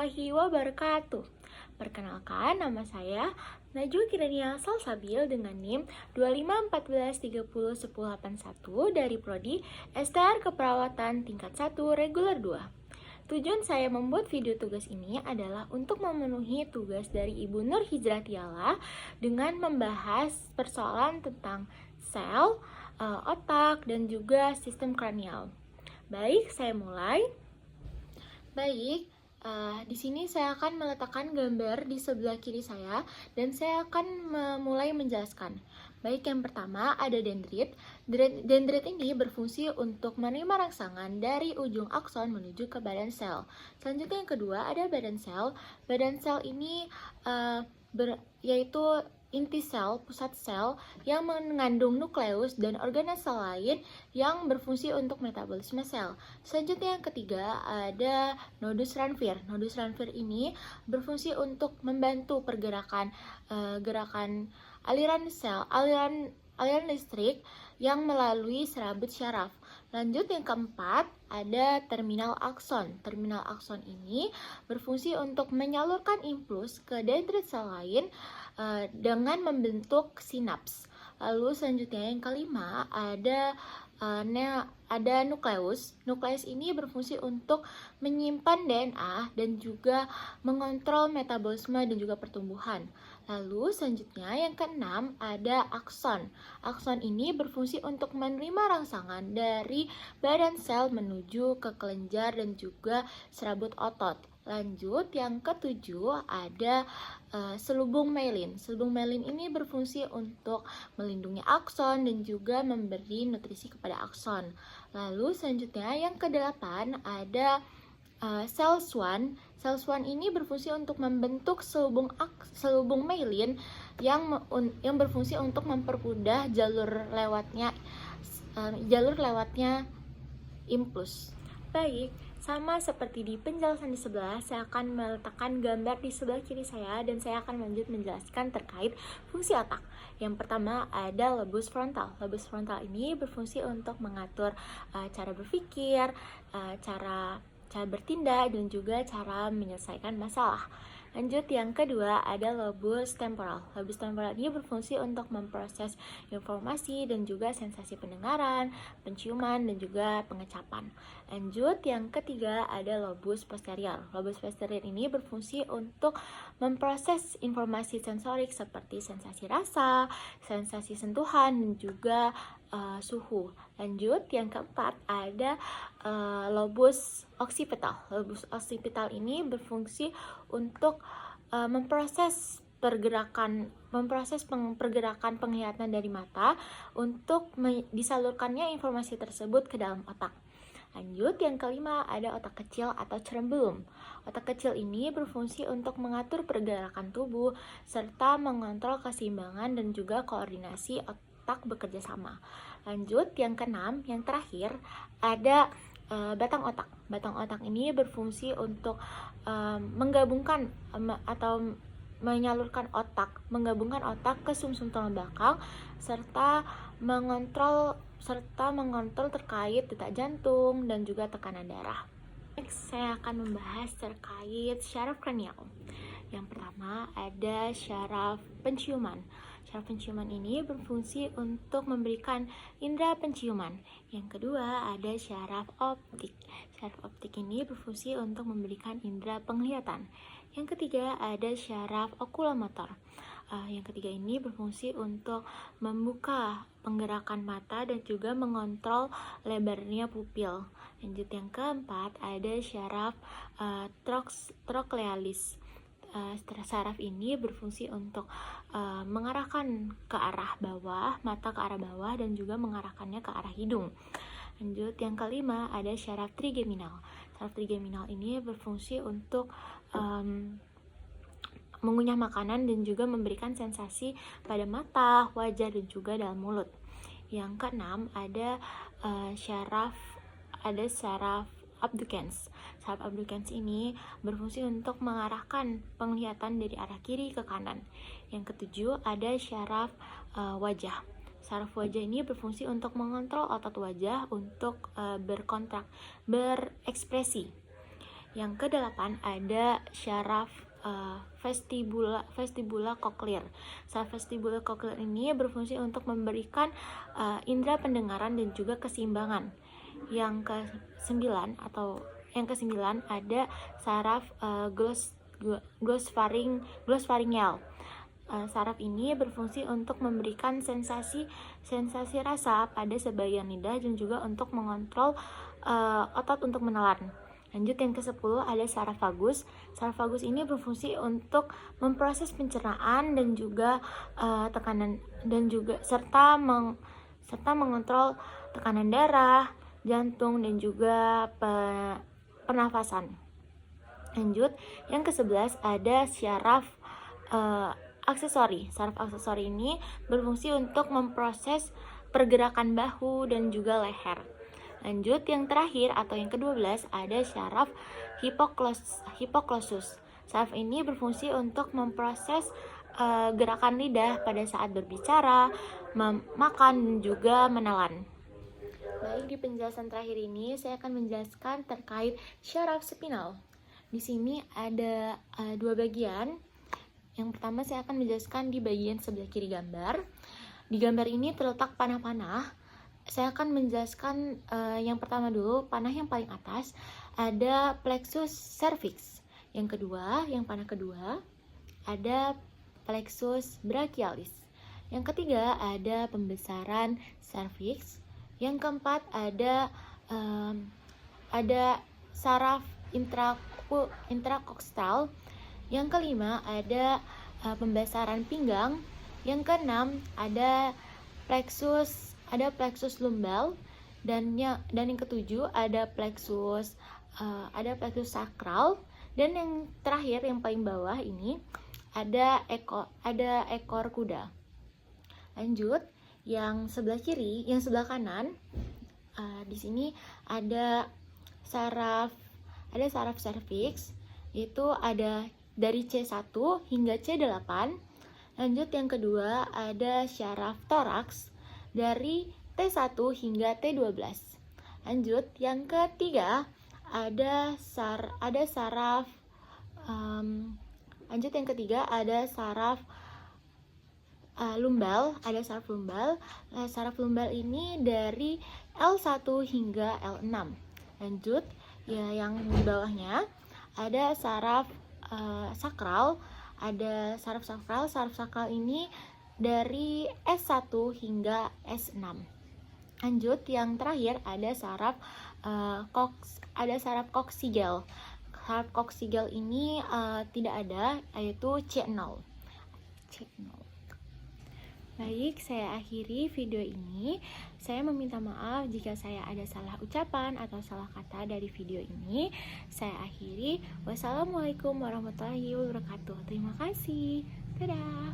warahmatullahi wabarakatuh. Perkenalkan, nama saya Najwa Kirania Salsabil dengan NIM 2514301081 dari Prodi STR Keperawatan tingkat 1 reguler 2. Tujuan saya membuat video tugas ini adalah untuk memenuhi tugas dari Ibu Nur Hijratiala dengan membahas persoalan tentang sel, otak, dan juga sistem kranial. Baik, saya mulai. Baik, di sini saya akan meletakkan gambar di sebelah kiri saya dan saya akan mulai menjelaskan. Baik, yang pertama ada dendrit. Dendrit ini berfungsi untuk menerima rangsangan dari ujung akson menuju ke badan sel. Selanjutnya yang kedua ada badan sel. Badan sel ini yaitu inti sel, pusat sel yang mengandung nukleus dan organ sel lain yang berfungsi untuk metabolisme sel. Selanjutnya yang ketiga ada nodus Ranvier. Nodus Ranvier ini berfungsi untuk membantu pergerakan gerakan aliran listrik yang melalui serabut syaraf. Lanjut yang keempat ada terminal akson. Terminal akson ini berfungsi untuk menyalurkan impuls ke dendrit sel lain dengan membentuk sinaps. Lalu selanjutnya yang kelima ada nukleus. Nukleus ini berfungsi untuk menyimpan DNA dan juga mengontrol metabolisme dan juga pertumbuhan. Lalu selanjutnya yang keenam ada akson. Akson ini berfungsi untuk menerima rangsangan dari badan sel menuju ke kelenjar dan juga serabut otot. Lanjut yang ketujuh ada selubung myelin. Selubung myelin ini berfungsi untuk melindungi akson dan juga memberi nutrisi kepada akson. Lalu selanjutnya yang kedelapan ada sel Schwann. Sel Schwann ini berfungsi untuk membentuk selubung myelin yang berfungsi untuk mempermudah jalur lewatnya impuls. Baik, sama seperti di penjelasan di sebelah, saya akan meletakkan gambar di sebelah kiri saya dan saya akan lanjut menjelaskan terkait fungsi otak. Yang pertama ada lobus frontal. Lobus frontal ini berfungsi untuk mengatur cara berpikir, cara bertindak, dan juga cara menyelesaikan masalah. Lanjut yang kedua ada lobus temporal. Lobus temporal ini berfungsi untuk memproses informasi dan juga sensasi pendengaran, penciuman, dan juga pengecapan. Lanjut yang ketiga ada lobus posterior. Lobus posterior ini berfungsi untuk memproses informasi sensorik seperti sensasi rasa, sensasi sentuhan, dan juga suhu. Lanjut yang keempat ada lobus occipital. Lobus occipital ini berfungsi untuk memproses pergerakan penglihatan dari mata untuk disalurkannya informasi tersebut ke dalam otak. Lanjut yang kelima ada otak kecil atau cerebellum. Otak kecil ini berfungsi untuk mengatur pergerakan tubuh serta mengontrol keseimbangan dan juga koordinasi otak bekerja sama. Lanjut yang keenam, yang terakhir ada batang otak. Batang otak ini berfungsi untuk menggabungkan atau menggabungkan otak ke sumsum tulang belakang serta mengontrol terkait detak jantung dan juga tekanan darah. Next, saya akan membahas terkait syaraf kranial. Yang pertama ada syaraf penciuman. Syaraf penciuman ini berfungsi untuk memberikan indera penciuman. Yang kedua ada syaraf optik. Syaraf optik ini berfungsi untuk memberikan indera penglihatan. Yang ketiga ada syaraf okulomotor. Yang ketiga ini berfungsi untuk membuka penggerakan mata dan juga mengontrol lebarnya pupil. Lanjut yang keempat ada syaraf troklealis. Syaraf ini berfungsi untuk mengarahkan ke arah bawah, mata ke arah bawah, dan juga mengarahkannya ke arah hidung. Lanjut yang kelima ada syaraf trigeminal. Syaraf trigeminal ini berfungsi untuk mengunyah makanan dan juga memberikan sensasi pada mata, wajah, dan juga dalam mulut. Yang keenam ada syaraf abducens. Syaraf abducens ini berfungsi untuk mengarahkan penglihatan dari arah kiri ke kanan. Yang ketujuh ada syaraf wajah. Syaraf wajah ini berfungsi untuk mengontrol otot wajah untuk berekspresi. Yang kedelapan ada syaraf vestibula cochlear. Syaraf vestibula cochlear ini berfungsi untuk memberikan indera pendengaran dan juga keseimbangan. Yang kesembilan ada saraf glossopharyngeal. Saraf ini berfungsi untuk memberikan sensasi rasa pada sebagian lidah dan juga untuk mengontrol otot untuk menelan. Lanjut yang ke-10 ada saraf vagus. Saraf vagus ini berfungsi untuk memproses pencernaan dan juga tekanan dan juga serta mengontrol tekanan darah, jantung dan juga pernafasan. Lanjut yang ke-11 ada syaraf aksesori. Saraf aksesori ini berfungsi untuk memproses pergerakan bahu dan juga leher. Lanjut yang terakhir atau yang ke-12 ada syaraf hipoglossus. Saraf ini berfungsi untuk memproses gerakan lidah pada saat berbicara, makan dan juga menelan. Baik, di penjelasan terakhir ini saya akan menjelaskan terkait syaraf spinal. Di sini ada dua bagian. Yang pertama saya akan menjelaskan di bagian sebelah kiri gambar. Di gambar ini terletak panah-panah. Saya akan menjelaskan yang pertama dulu, panah yang paling atas ada plexus cervix. Yang kedua, yang panah kedua ada plexus brachialis. Yang ketiga ada pembesaran cervix. Yang keempat ada saraf intracoxtal. Yang kelima ada pembesaran pinggang. Yang keenam ada plexus lumbal, dan yang ketujuh ada plexus sakral, dan yang terakhir yang paling bawah ini ada ekor kuda. Lanjut yang sebelah kiri, yang sebelah kanan di sini ada saraf cervix, itu ada dari C1 hingga C8. Lanjut yang kedua ada syaraf toraks dari T1 hingga T12. Lanjut yang ketiga ada saraf lumbal. Saraf lumbal ini dari L1 hingga L6. Lanjut ya, yang di bawahnya ada saraf sakral. Saraf sakral ini dari S1 hingga S6. Lanjut yang terakhir ada saraf koksigel. Saraf koksigel ini tidak ada, yaitu C0. Baik, saya akhiri video ini. Saya meminta maaf jika saya ada salah ucapan atau salah kata dari video ini. Saya akhiri. Wassalamualaikum warahmatullahi wabarakatuh. Terima kasih. Dadah.